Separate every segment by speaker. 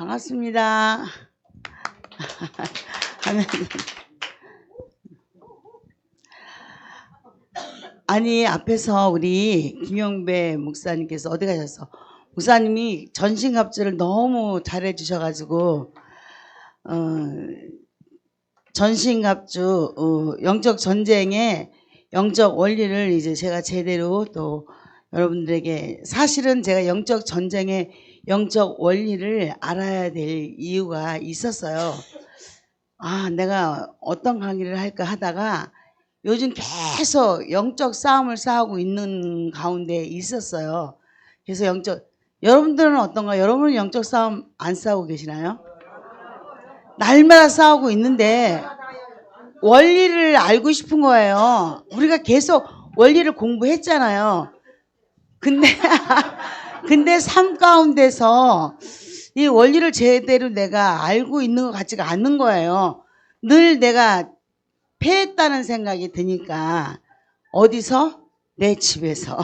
Speaker 1: 반갑습니다. 아니, 앞에서 우리 김영배 목사님께서 어디 가셨어? 목사님이 전신갑주를 너무 잘해 주셔가지고 전신갑주 영적 전쟁의 영적 원리를 이제 제가 제대로 또 여러분들에게, 사실은 제가 영적 전쟁의 영적 원리를 알아야 될 이유가 있었어요. 내가 어떤 강의를 할까 하다가 요즘 계속 영적 싸움을 싸우고 있는 가운데 있었어요. 그래서 여러분들은 어떤가? 여러분은 영적 싸움 안 싸우고 계시나요? 날마다 싸우고 있는데 원리를 알고 싶은 거예요. 우리가 계속 원리를 공부했잖아요. 근데 삶 가운데서 이 원리를 제대로 내가 알고 있는 것 같지가 않는 거예요. 늘 내가 패했다는 생각이 드니까, 어디서? 내 집에서.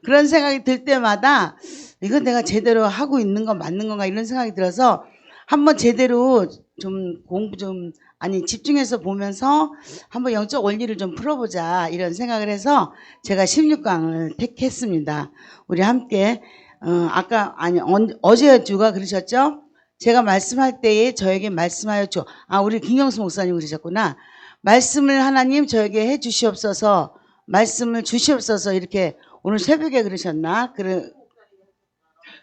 Speaker 1: 그런 생각이 들 때마다 이거 내가 제대로 하고 있는 건 맞는 건가, 이런 생각이 들어서 한번 제대로 좀 집중해서 보면서 한번 영적 원리를 좀 풀어보자, 이런 생각을 해서 제가 16강을 택했습니다. 우리 함께 어제 누가 그러셨죠? 제가 말씀할 때에 저에게 말씀하여 줘. 우리 김경수 목사님 그러셨구나. 말씀을 하나님 저에게 해 주시옵소서, 말씀을 주시옵소서, 이렇게 오늘 새벽에 그러셨나?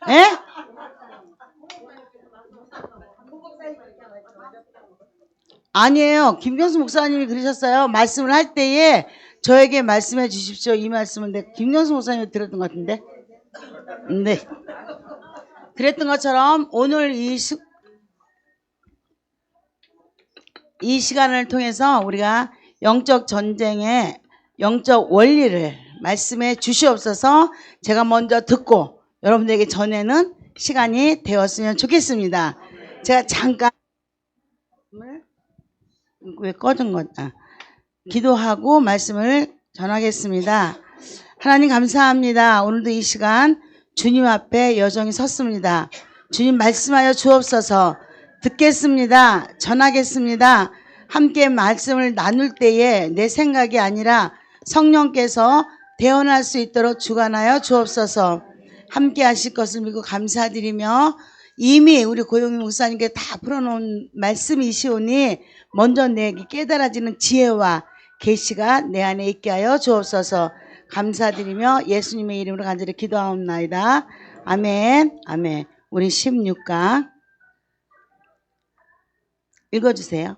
Speaker 1: 예? 아니에요. 김경수 목사님이 그러셨어요. 말씀을 할 때에 저에게 말씀해 주십시오. 이 말씀은 내가 김경수 목사님이 들었던 것 같은데. 네. 그랬던 것처럼 오늘 이 시간을 통해서 우리가 영적 전쟁의 영적 원리를 말씀해 주시옵소서, 제가 먼저 듣고 여러분들에게 전하는 시간이 되었으면 좋겠습니다. 제가 잠깐 왜 꺼진 거다. 기도하고 말씀을 전하겠습니다. 하나님 감사합니다. 오늘도 이 시간 주님 앞에 여정이 섰습니다. 주님 말씀하여 주옵소서. 듣겠습니다. 전하겠습니다. 함께 말씀을 나눌 때에 내 생각이 아니라 성령께서 대언할 수 있도록 주관하여 주옵소서. 함께 하실 것을 믿고 감사드리며, 이미 우리 고용희 목사님께 다 풀어놓은 말씀이시오니 먼저 내게 깨달아지는 지혜와 계시가 내 안에 있게 하여 주옵소서. 감사드리며 예수님의 이름으로 간절히 기도하옵나이다. 아멘. 아멘. 우리 16강 읽어주세요.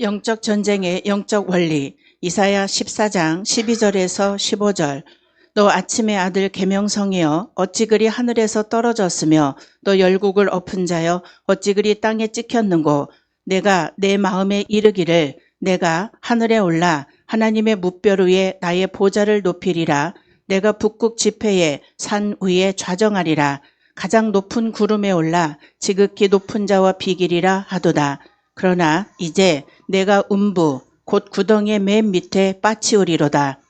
Speaker 2: 영적 전쟁의 영적 원리. 이사야 14장 12절에서 15절. 너 아침의 아들 계명성이여, 어찌 그리 하늘에서 떨어졌으며 너 열국을 엎은 자여, 어찌 그리 땅에 찍혔는고. 내가 내 마음에 이르기를 내가 하늘에 올라 하나님의 뭇별 위에 나의 보좌를 높이리라. 내가 북극 지폐에 산 위에 좌정하리라. 가장 높은 구름에 올라 지극히 높은 자와 비기리라 하도다. 그러나 이제 내가 음부 곧 구덩이의 맨 밑에 빠치우리로다.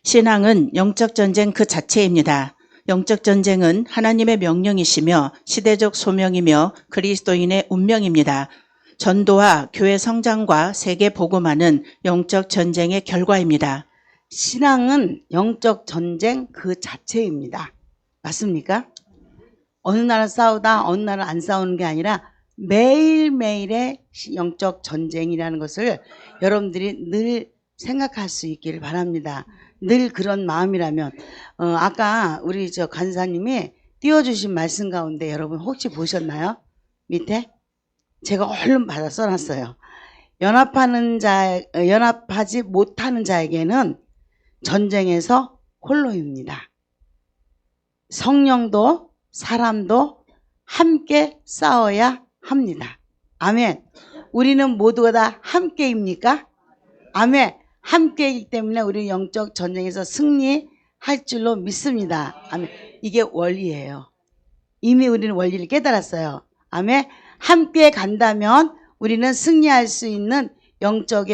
Speaker 2: 신앙은 영적 전쟁 그 자체입니다. 영적 전쟁은 하나님의 명령이시며 시대적 소명이며 그리스도인의 운명입니다. 전도와 교회 성장과 세계 복음화는 영적 전쟁의 결과입니다.
Speaker 1: 신앙은 영적 전쟁 그 자체입니다. 맞습니까? 어느 날은 싸우다 어느 날은 안 싸우는 게 아니라 매일매일의 영적 전쟁이라는 것을 여러분들이 늘 생각할 수 있기를 바랍니다. 늘 그런 마음이라면. 아까 우리 간사님이 띄워주신 말씀 가운데 여러분 혹시 보셨나요? 밑에? 제가 얼른 받아 써놨어요. 연합하지 못하는 자에게는 전쟁에서 홀로입니다. 성령도 사람도 함께 싸워야 합니다. 아멘. 우리는 모두가 다 함께입니까? 아멘. 함께이기 때문에 우리는 영적 전쟁에서 승리할 줄로 믿습니다. 아멘. 이게 원리예요. 이미 우리는 원리를 깨달았어요. 아멘. 함께 간다면 우리는 승리할 수 있는 영적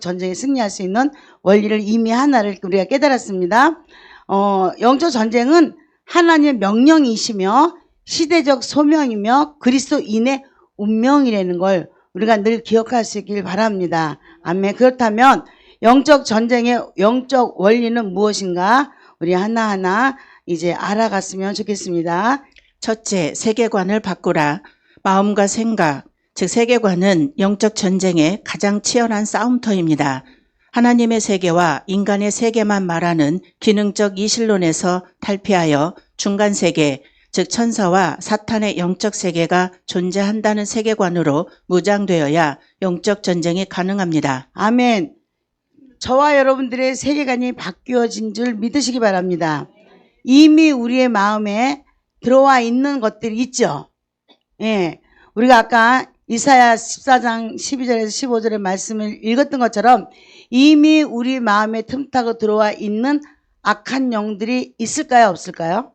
Speaker 1: 전쟁에 승리할 수 있는 원리를 이미 하나를 우리가 깨달았습니다. 영적 전쟁은 하나님의 명령이시며 시대적 소명이며 그리스도인의 운명이라는 걸 우리가 늘 기억할 수 있길 바랍니다. 아멘. 그렇다면 영적 전쟁의 영적 원리는 무엇인가? 우리 하나하나 이제 알아갔으면 좋겠습니다.
Speaker 2: 첫째, 세계관을 바꾸라. 마음과 생각, 즉 세계관은 영적 전쟁의 가장 치열한 싸움터입니다. 하나님의 세계와 인간의 세계만 말하는 기능적 이신론에서 탈피하여 중간 세계, 즉 천사와 사탄의 영적 세계가 존재한다는 세계관으로 무장되어야 영적 전쟁이 가능합니다.
Speaker 1: 아멘. 저와 여러분들의 세계관이 바뀌어진 줄 믿으시기 바랍니다. 이미 우리의 마음에 들어와 있는 것들이 있죠. 예. 우리가 아까 이사야 14장 12절에서 15절의 말씀을 읽었던 것처럼 이미 우리 마음에 틈타고 들어와 있는 악한 영들이 있을까요? 없을까요?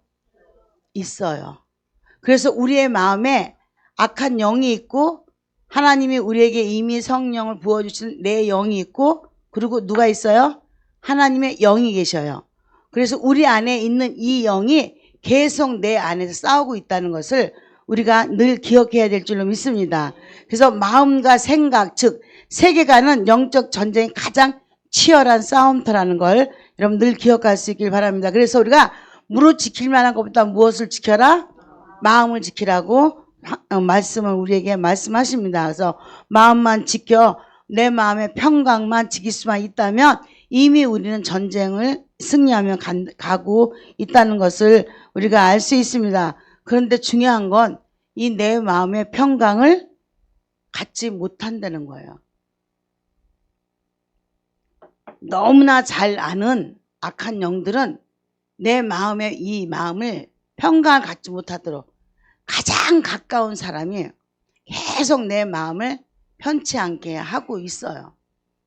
Speaker 1: 있어요. 그래서 우리의 마음에 악한 영이 있고 하나님이 우리에게 이미 성령을 부어주신 내 영이 있고 그리고 누가 있어요? 하나님의 영이 계셔요. 그래서 우리 안에 있는 이 영이 계속 내 안에서 싸우고 있다는 것을 우리가 늘 기억해야 될 줄로 믿습니다. 그래서 마음과 생각, 즉 세계관은 영적 전쟁의 가장 치열한 싸움터라는 걸 여러분 늘 기억할 수 있길 바랍니다. 그래서 우리가 무릇 지킬 만한 것보다 무엇을 지켜라? 마음을 지키라고 말씀을 우리에게 말씀하십니다. 그래서 마음만 지켜 내 마음의 평강만 지킬 수만 있다면 이미 우리는 전쟁을 승리하며 가고 있다는 것을 우리가 알 수 있습니다. 그런데 중요한 건 이 내 마음의 평강을 갖지 못한다는 거예요. 너무나 잘 아는 악한 영들은 내 마음의 이 마음을 평강을 갖지 못하도록 가장 가까운 사람이 계속 내 마음을 편치 않게 하고 있어요.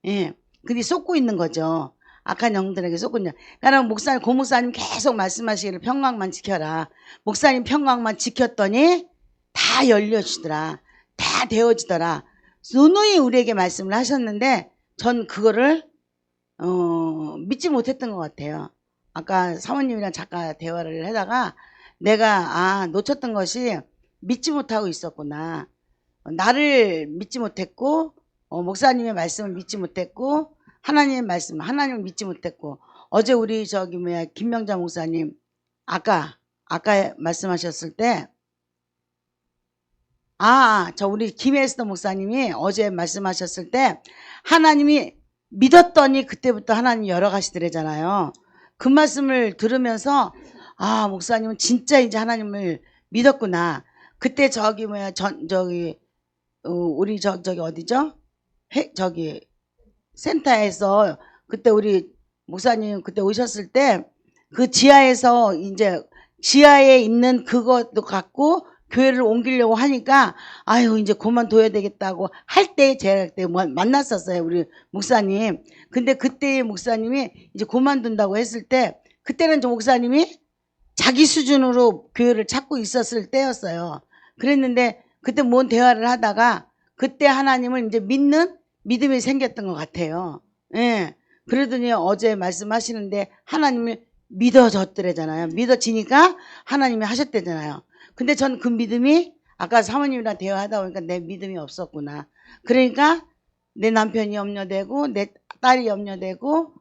Speaker 1: 예. 근데 쏟고 있는 거죠. 악한 영들에게 쏟고 있는. 그러니까 목사님, 고목사님 계속 말씀하시기를 평강만 지켜라. 목사님 평강만 지켰더니 다 열려주더라. 다 되어지더라. 누누이 우리에게 말씀을 하셨는데 전 그거를 믿지 못했던 것 같아요. 아까 사모님이랑 잠깐 대화를 하다가 내가 놓쳤던 것이 믿지 못하고 있었구나. 나를 믿지 못했고 목사님의 말씀을 믿지 못했고 하나님의 말씀 하나님을 믿지 못했고 어제 우리 김명자 목사님 아까 말씀하셨을 때 우리 김혜스더 목사님이 어제 말씀하셨을 때 하나님이 믿었더니 그때부터 하나님이 열어가시더래잖아요. 그 말씀을 들으면서 목사님은 진짜 이제 하나님을 믿었구나. 그때 우리 어디죠? 센터에서 그때 우리 목사님 그때 오셨을 때 그 지하에서 이제 지하에 있는 그것도 갖고 교회를 옮기려고 하니까 이제 그만둬야 되겠다고 할 때 제가 그때 만났었어요. 우리 목사님. 근데 그때 목사님이 이제 그만둔다고 했을 때 그때는 저 목사님이 자기 수준으로 교회를 찾고 있었을 때였어요. 그랬는데 그때 뭔 대화를 하다가 그때 하나님을 이제 믿는 믿음이 생겼던 것 같아요. 예. 그러더니 어제 말씀하시는데 하나님을 믿어졌더래잖아요. 믿어지니까 하나님이 하셨대잖아요. 근데 전 그 믿음이 아까 사모님이랑 대화하다 보니까 내 믿음이 없었구나. 그러니까 내 남편이 염려되고 내 딸이 염려되고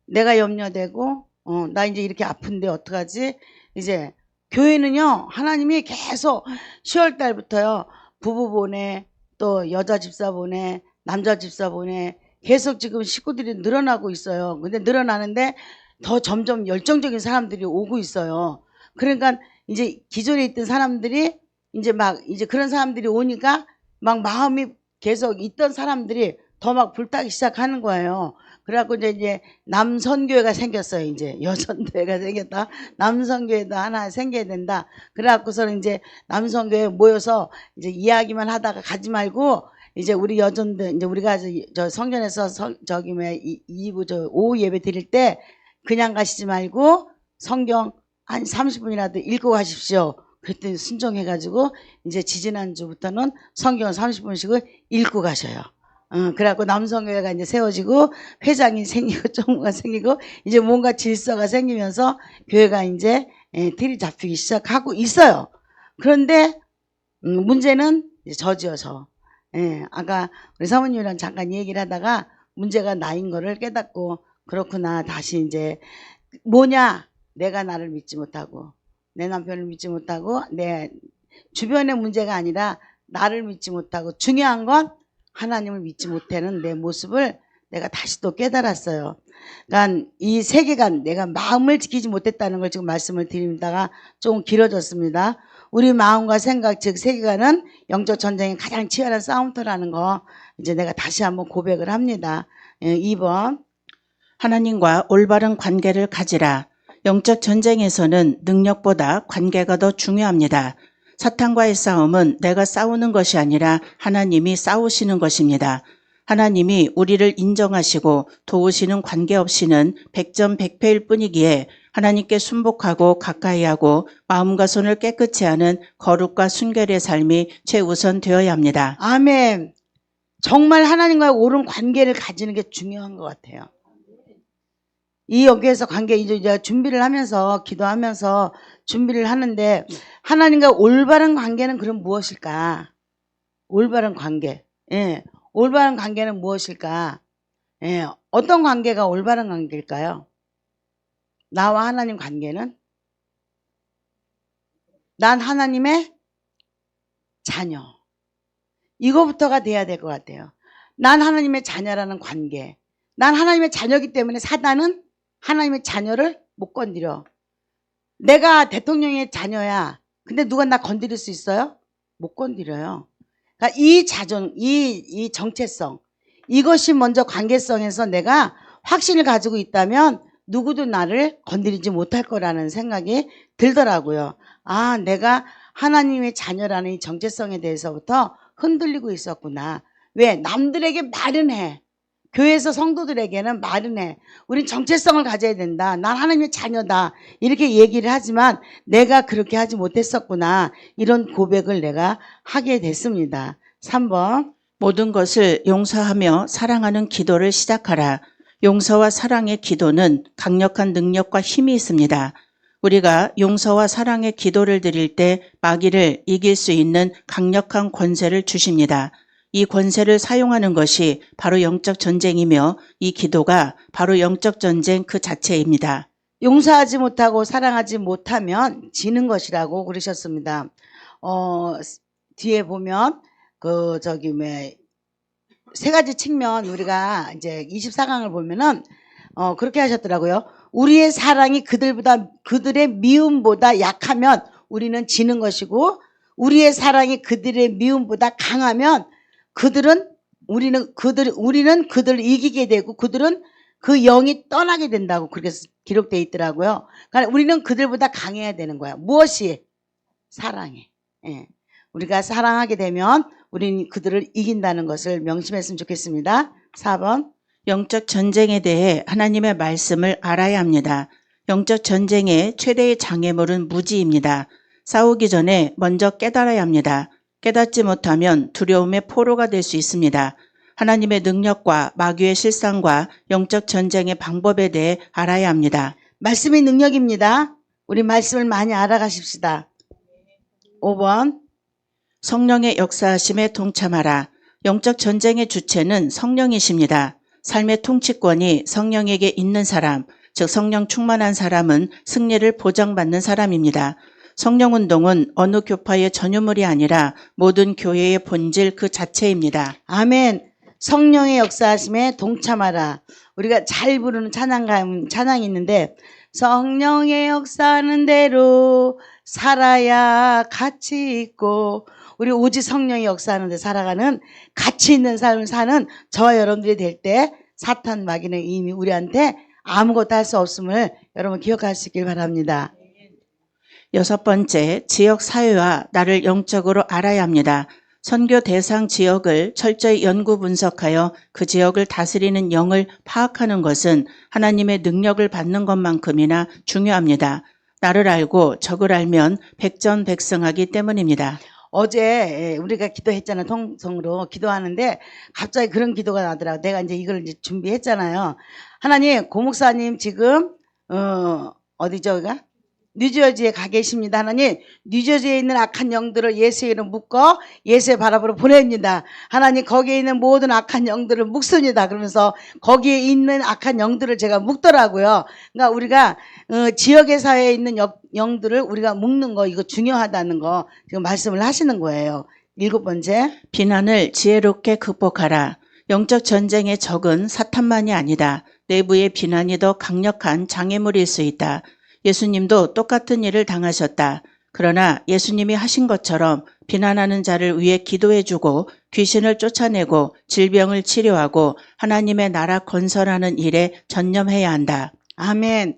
Speaker 1: 내가 염려되고 나 이제 이렇게 아픈데 어떡하지? 이제 교회는요 하나님이 계속 10월 달부터요 부부 보내 또 여자 집사 보내 남자 집사 보내 계속 지금 식구들이 늘어나고 있어요. 근데 늘어나는데 더 점점 열정적인 사람들이 오고 있어요. 그러니까 이제 기존에 있던 사람들이 이제 그런 사람들이 오니까 막 마음이 계속 있던 사람들이 더 막 불타기 시작하는 거예요. 그래갖고 이제 남선교회가 생겼어요. 이제 여선교회가 생겼다. 남선교회도 하나 생겨야 된다. 그래갖고서는 이제 남선교회 모여서 이제 이야기만 하다가 가지 말고 이제 우리 여전들 이제 우리가 저 성전에서 오후 예배 드릴 때 그냥 가시지 말고 성경 한 30분이라도 읽고 가십시오. 그랬더니 순종해가지고 이제 지지난주부터는 성경을 30분씩을 읽고 가셔요. 그래갖고 남성교회가 이제 세워지고 회장이 생기고 총무가 생기고 이제 뭔가 질서가 생기면서 교회가 이제 틀이 잡히기 시작하고 있어요. 그런데 문제는 이제 저지어서. 예, 아까 우리 사모님이랑 잠깐 얘기를 하다가 문제가 나인 거를 깨닫고 그렇구나. 다시 이제 뭐냐? 내가 나를 믿지 못하고 내 남편을 믿지 못하고 내 주변의 문제가 아니라 나를 믿지 못하고 중요한 건 하나님을 믿지 못하는 내 모습을 내가 다시 또 깨달았어요. 그러니까 이 세계관, 내가 마음을 지키지 못했다는 걸 지금 말씀을 드립니다가 조금 길어졌습니다. 우리 마음과 생각, 즉 세계관은 영적 전쟁의 가장 치열한 싸움터라는 거 이제 내가 다시 한번 고백을 합니다. 2번.
Speaker 2: 하나님과 올바른 관계를 가지라. 영적 전쟁에서는 능력보다 관계가 더 중요합니다. 사탄과의 싸움은 내가 싸우는 것이 아니라 하나님이 싸우시는 것입니다. 하나님이 우리를 인정하시고 도우시는 관계 없이는 백전백패일 뿐이기에 하나님께 순복하고 가까이하고 마음과 손을 깨끗이 하는 거룩과 순결의 삶이 최우선 되어야 합니다.
Speaker 1: 아멘. 정말 하나님과의 옳은 관계를 가지는 게 중요한 것 같아요. 이 여기에서 관계 이제 준비를 하면서 기도하면서 준비를 하는데 하나님과 올바른 관계는 그럼 무엇일까? 올바른 관계. 예. 올바른 관계는 무엇일까? 예. 어떤 관계가 올바른 관계일까요? 나와 하나님 관계는 난 하나님의 자녀. 이거부터가 돼야 될 것 같아요. 난 하나님의 자녀라는 관계. 난 하나님의 자녀이기 때문에 사단은 하나님의 자녀를 못 건드려. 내가 대통령의 자녀야. 근데 누가 나 건드릴 수 있어요? 못 건드려요. 그러니까 이 자존, 이 정체성, 이것이 먼저 관계성에서 내가 확신을 가지고 있다면 누구도 나를 건드리지 못할 거라는 생각이 들더라고요. 아, 내가 하나님의 자녀라는 이 정체성에 대해서부터 흔들리고 있었구나. 왜? 남들에게 말은 해. 교회에서 성도들에게는 말은 해. 우린 정체성을 가져야 된다. 난 하나님의 자녀다. 이렇게 얘기를 하지만 내가 그렇게 하지 못했었구나. 이런 고백을 내가 하게 됐습니다. 3번.
Speaker 2: 모든 것을 용서하며 사랑하는 기도를 시작하라. 용서와 사랑의 기도는 강력한 능력과 힘이 있습니다. 우리가 용서와 사랑의 기도를 드릴 때 마귀를 이길 수 있는 강력한 권세를 주십니다. 이 권세를 사용하는 것이 바로 영적 전쟁이며 이 기도가 바로 영적 전쟁 그 자체입니다.
Speaker 1: 용서하지 못하고 사랑하지 못하면 지는 것이라고 그러셨습니다. 뒤에 보면 세 가지 측면 우리가 이제 24강을 보면은 그렇게 하셨더라고요. 우리의 사랑이 그들의 미움보다 약하면 우리는 지는 것이고 우리의 사랑이 그들의 미움보다 강하면 우리는 그들을 이기게 되고 그들은 그 영이 떠나게 된다고 그렇게 기록되어 있더라고요. 그러니까 우리는 그들보다 강해야 되는 거야. 무엇이? 사랑해. 예. 우리가 사랑하게 되면 우리는 그들을 이긴다는 것을 명심했으면 좋겠습니다. 4번.
Speaker 2: 영적 전쟁에 대해 하나님의 말씀을 알아야 합니다. 영적 전쟁의 최대의 장애물은 무지입니다. 싸우기 전에 먼저 깨달아야 합니다. 깨닫지 못하면 두려움의 포로가 될 수 있습니다. 하나님의 능력과 마귀의 실상과 영적 전쟁의 방법에 대해 알아야 합니다.
Speaker 1: 말씀이 능력입니다. 우리 말씀을 많이 알아가십시다. 5번.
Speaker 2: 성령의 역사하심에 동참하라. 영적 전쟁의 주체는 성령이십니다. 삶의 통치권이 성령에게 있는 사람, 즉 성령 충만한 사람은 승리를 보장받는 사람입니다. 성령운동은 어느 교파의 전유물이 아니라 모든 교회의 본질 그 자체입니다.
Speaker 1: 아멘. 성령의 역사하심에 동참하라. 우리가 잘 부르는 찬양이 있는데 성령의 역사하는 대로 살아야 가치 있고 우리 오직 성령의 역사하는 데 살아가는 가치 있는 삶을 사는 저와 여러분들이 될 때 사탄 마귀는 이미 우리한테 아무것도 할 수 없음을 여러분 기억하시길 바랍니다.
Speaker 2: 6번째, 지역 사회와 나를 영적으로 알아야 합니다. 선교 대상 지역을 철저히 연구 분석하여 그 지역을 다스리는 영을 파악하는 것은 하나님의 능력을 받는 것만큼이나 중요합니다. 나를 알고 적을 알면 백전백승하기 때문입니다.
Speaker 1: 어제 우리가 기도했잖아요. 통성으로 기도하는데 갑자기 그런 기도가 나더라고요. 내가 이제 이걸 이제 준비했잖아요. 하나님, 고목사님 지금 어디죠? 여기가? 뉴저지에 가 계십니다. 하나님, 뉴저지에 있는 악한 영들을 예수의 이름 묶어 예수의 발 앞으로 보냅니다. 하나님, 거기에 있는 모든 악한 영들을 묶습니다. 그러면서 거기에 있는 악한 영들을 제가 묶더라고요. 그러니까 우리가 지역의 사회에 있는 영들을 우리가 묶는 거, 이거 중요하다는 거 지금 말씀을 하시는 거예요. 7번째,
Speaker 2: 비난을 지혜롭게 극복하라. 영적 전쟁의 적은 사탄만이 아니다. 내부의 비난이 더 강력한 장애물일 수 있다. 예수님도 똑같은 일을 당하셨다. 그러나 예수님이 하신 것처럼 비난하는 자를 위해 기도해주고 귀신을 쫓아내고 질병을 치료하고 하나님의 나라 건설하는 일에 전념해야 한다.
Speaker 1: 아멘.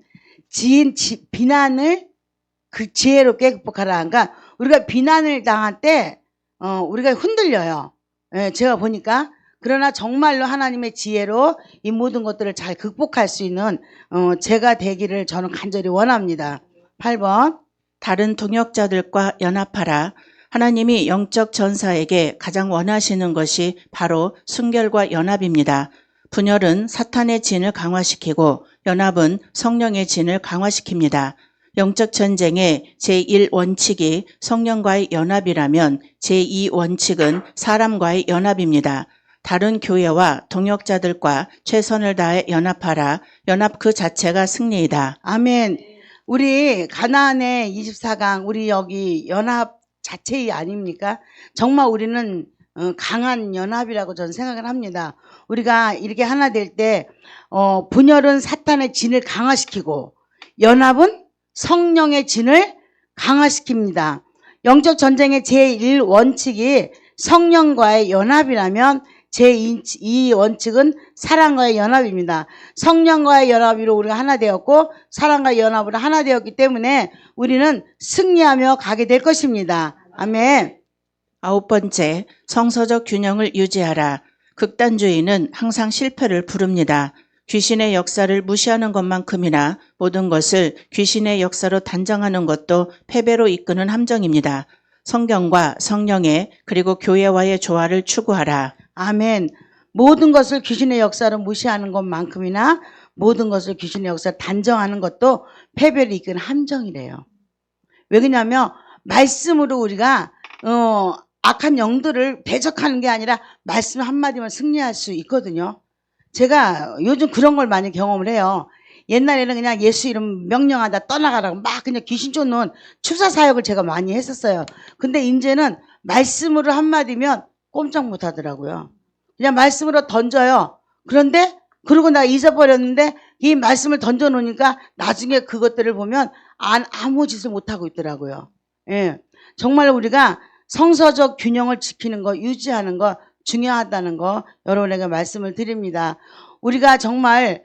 Speaker 1: 비난을 지혜롭게 극복하라. 그러니까 우리가 비난을 당할 때 우리가 흔들려요. 예, 제가 보니까. 그러나 정말로 하나님의 지혜로 이 모든 것들을 잘 극복할 수 있는 제가 되기를 저는 간절히 원합니다. 8번.
Speaker 2: 다른 동역자들과 연합하라. 하나님이 영적 전사에게 가장 원하시는 것이 바로 순결과 연합입니다. 분열은 사탄의 진을 강화시키고 연합은 성령의 진을 강화시킵니다. 영적 전쟁의 제1원칙이 성령과의 연합이라면 제2원칙은 사람과의 연합입니다. 다른 교회와 동역자들과 최선을 다해 연합하라. 연합 그 자체가 승리이다.
Speaker 1: 아멘. 우리 가나안의 24강 우리 여기 연합 자체 아닙니까? 정말 우리는 강한 연합이라고 저는 생각을 합니다. 우리가 이렇게 하나 될 때 분열은 사탄의 진을 강화시키고 연합은 성령의 진을 강화시킵니다. 영적 전쟁의 제1원칙이 성령과의 연합이라면 제2원칙은 사랑과의 연합입니다. 성령과의 연합으로 우리가 하나 되었고 사랑과의 연합으로 하나 되었기 때문에 우리는 승리하며 가게 될 것입니다. 아멘.
Speaker 2: 9번째, 성서적 균형을 유지하라. 극단주의는 항상 실패를 부릅니다. 귀신의 역사를 무시하는 것만큼이나 모든 것을 귀신의 역사로 단정하는 것도 패배로 이끄는 함정입니다. 성경과 성령의 그리고 교회와의 조화를 추구하라.
Speaker 1: 아멘. 모든 것을 귀신의 역사로 무시하는 것만큼이나 모든 것을 귀신의 역사로 단정하는 것도 패배를 이끄는 함정이래요. 왜 그러냐면 말씀으로 우리가 악한 영들을 배척하는 게 아니라 말씀 한마디만 승리할 수 있거든요. 제가 요즘 그런 걸 많이 경험을 해요. 옛날에는 그냥 예수 이름 명령하다 떠나가라고 막 그냥 귀신 쫓는 축사 사역을 제가 많이 했었어요. 근데 이제는 말씀으로 한마디면 꼼짝 못 하더라고요. 그냥 말씀으로 던져요. 그런데 그러고 나 잊어버렸는데 이 말씀을 던져놓으니까 나중에 그것들을 보면 아무 짓을 못하고 있더라고요. 예, 정말 우리가 성서적 균형을 지키는 거, 유지하는 거 중요하다는 거 여러분에게 말씀을 드립니다. 우리가 정말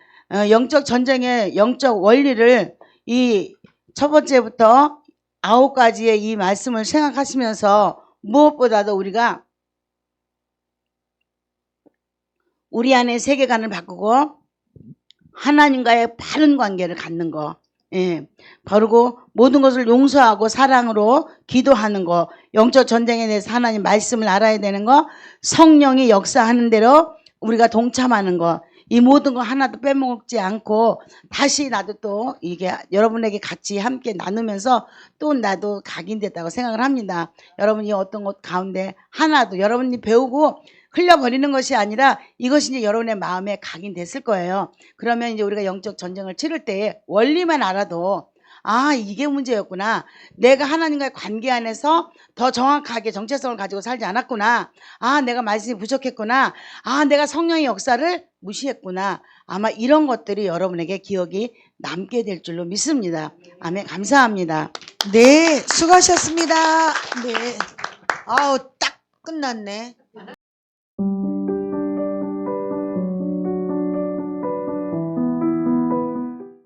Speaker 1: 영적 전쟁의 영적 원리를 이 첫 번째부터 9가지의 이 말씀을 생각하시면서 무엇보다도 우리가 우리 안에 세계관을 바꾸고 하나님과의 바른 관계를 갖는 거, 예, 바르고 모든 것을 용서하고 사랑으로 기도하는 거, 영적 전쟁에 대해서 하나님 말씀을 알아야 되는 거, 성령이 역사하는 대로 우리가 동참하는 거, 이 모든 거 하나도 빼먹지 않고 다시 나도 또 이게 여러분에게 같이 함께 나누면서 또 나도 각인됐다고 생각을 합니다. 여러분이 어떤 것 가운데 하나도 여러분이 배우고 흘려버리는 것이 아니라 이것이 이제 여러분의 마음에 각인됐을 거예요. 그러면 이제 우리가 영적 전쟁을 치를 때 원리만 알아도 아, 이게 문제였구나. 내가 하나님과의 관계 안에서 더 정확하게 정체성을 가지고 살지 않았구나. 아, 내가 말씀이 부족했구나. 아, 내가 성령의 역사를 무시했구나. 아마 이런 것들이 여러분에게 기억이 남게 될 줄로 믿습니다. 아멘. 감사합니다.
Speaker 3: 네, 수고하셨습니다. 네. 아우, 딱 끝났네.